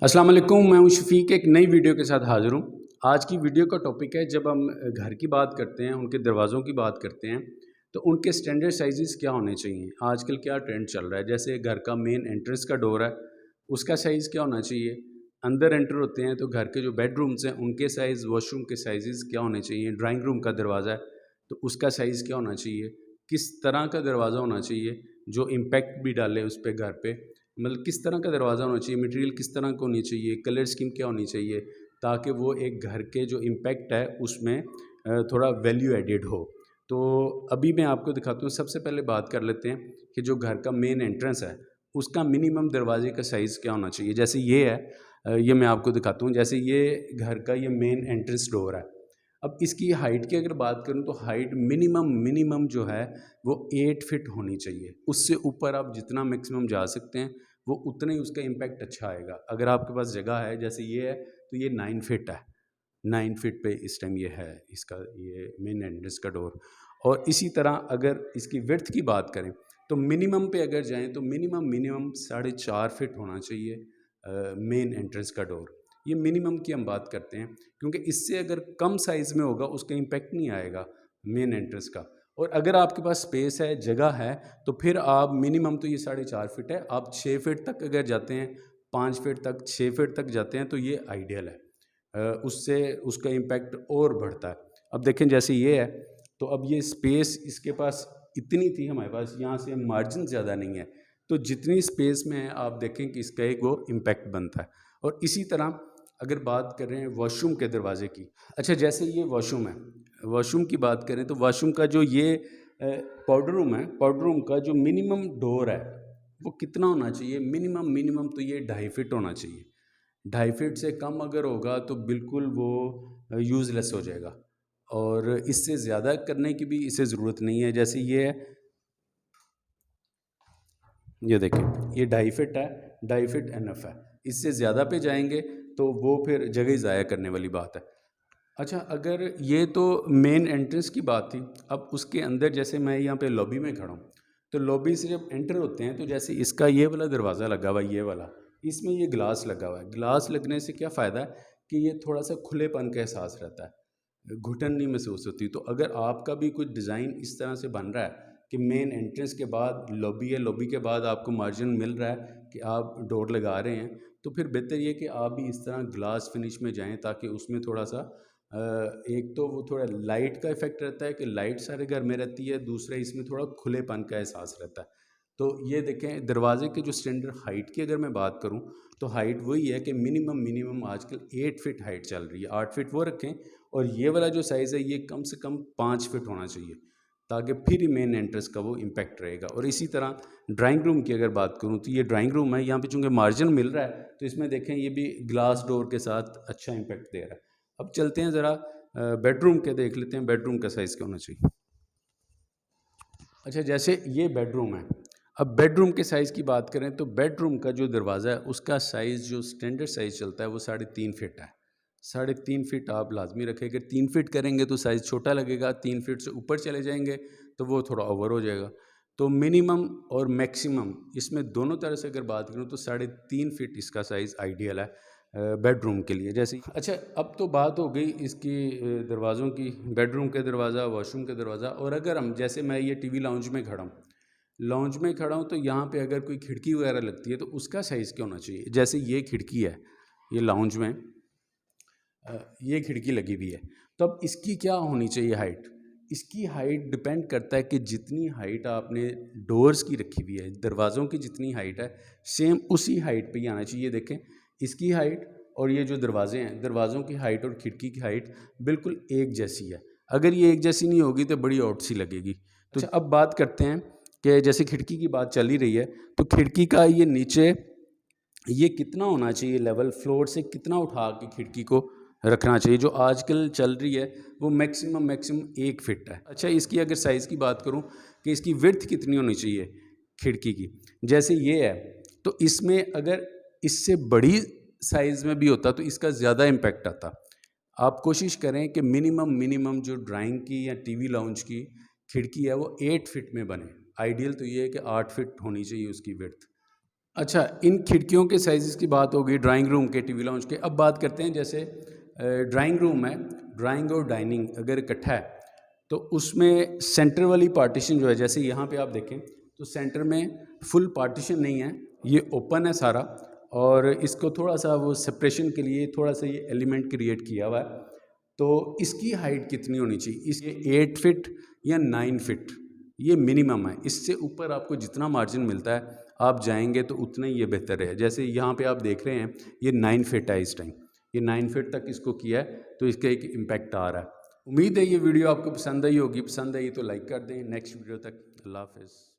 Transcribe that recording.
अस्सलाम वालेकुम, मैं हूं शफीक एक नई वीडियो के साथ हाज़िर हूं। आज की वीडियो का टॉपिक है, जब हम घर की बात करते हैं, उनके दरवाज़ों की बात करते हैं, तो उनके स्टैंडर्ड साइज़ेस क्या होने चाहिए। आजकल क्या ट्रेंड चल रहा है, जैसे घर का मेन एंट्रेंस का डोर है, उसका साइज़ क्या होना चाहिए। अंदर एंटर होते हैं तो घर के जो बेडरूम्स हैं उनके साइज़, वॉशरूम के साइज़ेस क्या होने चाहिए। ड्राइंग रूम का दरवाज़ा है तो उसका साइज़ क्या होना चाहिए, किस तरह का दरवाज़ा होना चाहिए जो इम्पैक्ट भी डाले उस पर, घर पे मतलब किस तरह का दरवाज़ा होना चाहिए, मटेरियल किस तरह की होनी चाहिए, कलर स्कीम क्या होनी चाहिए, ताकि वो एक घर के जो इम्पैक्ट है उसमें थोड़ा वैल्यू एडेड हो। तो अभी मैं आपको दिखाता हूँ। सबसे पहले बात कर लेते हैं कि जो घर का मेन एंट्रेंस है उसका मिनिमम दरवाजे का साइज़ क्या होना चाहिए। जैसे ये है, ये मैं आपको दिखाता हूँ। जैसे ये घर का ये मेन एंट्रेंस डोर है। अब इसकी हाइट की अगर बात करूँ तो हाइट मिनिमम मिनिमम जो है वो 8 फिट होनी चाहिए। उससे ऊपर आप जितना मैक्सिमम जा सकते हैं वो उतना ही उसका इम्पैक्ट अच्छा आएगा। अगर आपके पास जगह है, जैसे ये है, तो ये 9 फिट है। 9 फिट पे इस टाइम ये है, इसका ये मेन एंट्रेंस का डोर। और इसी तरह अगर इसकी विड्थ की बात करें तो मिनिमम पे अगर जाएँ तो मिनिमम मिनिमम 4.5 फिट होना चाहिए मेन एंट्रेंस का डोर। ये मिनिमम की हम बात करते हैं, क्योंकि इससे अगर कम साइज़ में होगा उसका इम्पैक्ट नहीं आएगा मेन एंट्रेंस का। और अगर आपके पास स्पेस है, जगह है, तो फिर आप मिनिमम तो ये 4.5 फिट है, आप 6 फिट तक अगर जाते हैं, 5 फिट तक, 6 फिट तक जाते हैं तो ये आइडियल है। उससे उसका इम्पैक्ट और बढ़ता है। अब देखें जैसे ये है, तो अब ये स्पेस इसके पास इतनी थी, हमारे पास यहाँ से मार्जिन ज़्यादा नहीं है, तो जितनी स्पेस में है आप देखें कि इसका एक वो इम्पैक्ट बनता है। और इसी तरह अगर बात कर रहे हैं वॉशरूम के दरवाजे की। अच्छा, जैसे ये वॉशरूम है, वॉशरूम की बात करें तो वॉशरूम का जो ये पाउडर रूम है, पाउडर रूम का जो मिनिमम डोर है वो कितना होना चाहिए। मिनिमम मिनिमम तो ये 2.5 फिट होना चाहिए। 2.5 फिट से कम अगर होगा तो बिल्कुल वो यूज़लेस हो जाएगा, और इससे ज़्यादा करने की भी इसे ज़रूरत नहीं है। जैसे ये है, ये देखें, ये 2.5 फिट है, 2.5 फिट एनफ है। इससे ज़्यादा पे जाएंगे तो वो फिर जगह ही ज़ाया करने वाली बात है। अच्छा, अगर ये तो मेन एंट्रेंस की बात थी। अब उसके अंदर जैसे मैं यहाँ पे लॉबी में खड़ा हूँ, तो लॉबी से जब एंटर होते हैं तो जैसे इसका ये वाला दरवाज़ा लगा हुआ है, ये वाला, इसमें ये ग्लास लगा हुआ है। ग्लास लगने से क्या फ़ायदा है कि ये थोड़ा सा खुलेपन का एहसास रहता है, घुटन नहीं महसूस होती। तो अगर आपका भी कुछ डिज़ाइन इस तरह से बन रहा है कि मेन एंट्रेंस के बाद लॉबी है, लॉबी के बाद आपको मार्जिन मिल रहा है कि आप डोर लगा रहे हैं, तो फिर बेहतर ये कि आप भी इस तरह ग्लास फिनिश में जाएं, ताकि उसमें थोड़ा सा एक तो वो थोड़ा लाइट का इफेक्ट रहता है कि लाइट सारे घर में रहती है, दूसरा इसमें थोड़ा खुलेपन का एहसास रहता है। तो ये देखें, दरवाजे के जो स्टैंडर्ड हाइट की अगर मैं बात करूं तो हाइट वही है कि मिनिमम मिनिमम आजकल 8 फिट हाइट चल रही है। 8 फिट वो रखें, और ये वाला जो साइज़ है ये कम से कम 5 फिट होना चाहिए, ताकि फिर मेन एंट्रेंस का वो इम्पैक्ट रहेगा। और इसी तरह ड्राइंग रूम की अगर बात करूँ तो ये ड्राइंग रूम है, यहाँ पे चूँकि मार्जिन मिल रहा है तो इसमें देखें ये भी ग्लास डोर के साथ अच्छा इम्पैक्ट दे रहा है। अब चलते हैं ज़रा बेडरूम के, देख लेते हैं बेडरूम का साइज़ क्या होना चाहिए। अच्छा, जैसे ये बेडरूम है। अब बेडरूम के साइज़ की बात करें तो बेडरूम का जो दरवाज़ा है उसका साइज़ जो स्टैंडर्ड साइज़ चलता है वो 3.5 फिट है। 3.5 फिट आप लाजमी रखें। अगर 3 फिट करेंगे तो साइज़ छोटा लगेगा, 3 फिट से ऊपर चले जाएंगे तो वो थोड़ा ओवर हो जाएगा। तो मिनिमम और मैक्सिमम इसमें दोनों तरह से अगर बात करूँ तो 3.5 फिट इसका साइज़ आइडियल है बेडरूम के लिए। जैसे अच्छा, अब तो बात हो गई इसकी दरवाज़ों की, बेडरूम के दरवाज़ा, वॉशरूम का दरवाज़ा। और अगर हम, जैसे मैं ये टीवी लाउंज में खड़ा हूँ, लाउंज में खड़ा हूँ तो यहाँ पे अगर कोई खिड़की वगैरह लगती है तो उसका साइज़ क्या होना चाहिए। जैसे ये खिड़की है, ये लाउंज में ये खिड़की लगी हुई है, तो अब इसकी क्या होनी चाहिए हाइट। इसकी हाइट डिपेंड करता है कि जितनी हाइट आपने डोर्स की रखी हुई है, दरवाज़ों की जितनी हाइट है, सेम उसी हाइट पे ही आना चाहिए। देखें, इसकी हाइट और ये जो दरवाजे हैं, दरवाज़ों की हाइट और खिड़की की हाइट बिल्कुल एक जैसी है। अगर ये एक जैसी नहीं होगी तो बड़ी ऑड सी लगेगी। तो अच्छा, अब बात करते हैं कि जैसे खिड़की की बात चल ही रही है, तो खिड़की का ये नीचे ये कितना होना चाहिए, लेवल फ्लोर से कितना उठा के खिड़की को रखना चाहिए। जो आजकल चल रही है वो मैक्सिमम मैक्सिमम 1 फिट है। अच्छा, इसकी अगर साइज़ की बात करूं कि इसकी विड्थ कितनी होनी चाहिए खिड़की की, जैसे ये है, तो इसमें अगर इससे बड़ी साइज़ में भी होता तो इसका ज़्यादा इम्पैक्ट आता। आप कोशिश करें कि मिनिमम मिनिमम जो ड्राइंग की या टीवी लाउंज की खिड़की है वो 8 फिट में बने। आइडियल तो ये है कि 8 फिट होनी चाहिए उसकी विड्थ। अच्छा, इन खिड़कियों के साइज़ की बात होगी, ड्राइंग रूम के, टीवी लाउंज के। अब बात करते हैं जैसे ड्राइंग रूम है, ड्राइंग और डाइनिंग अगर इकट्ठा है तो उसमें सेंटर वाली पार्टीशन जो है, जैसे यहाँ पे आप देखें तो सेंटर में फुल पार्टीशन नहीं है, ये ओपन है सारा, और इसको थोड़ा सा वो सेपरेशन के लिए थोड़ा सा ये एलिमेंट क्रिएट किया हुआ है। तो इसकी हाइट कितनी होनी चाहिए? इसके 8 फिट या 9 फिट ये मिनिमम है। इससे ऊपर आपको जितना मार्जिन मिलता है आप जाएंगे तो उतना ही ये बेहतर है। जैसे यहाँ पे आप देख रहे हैं ये 9 फिट है इस टाइम, ये 9 फिट तक इसको किया है, तो इसका एक इम्पैक्ट आ रहा है। उम्मीद है ये वीडियो आपको पसंद आई होगी। पसंद आई तो लाइक कर दें। नेक्स्ट वीडियो तक अल्लाह हाफ़िज़।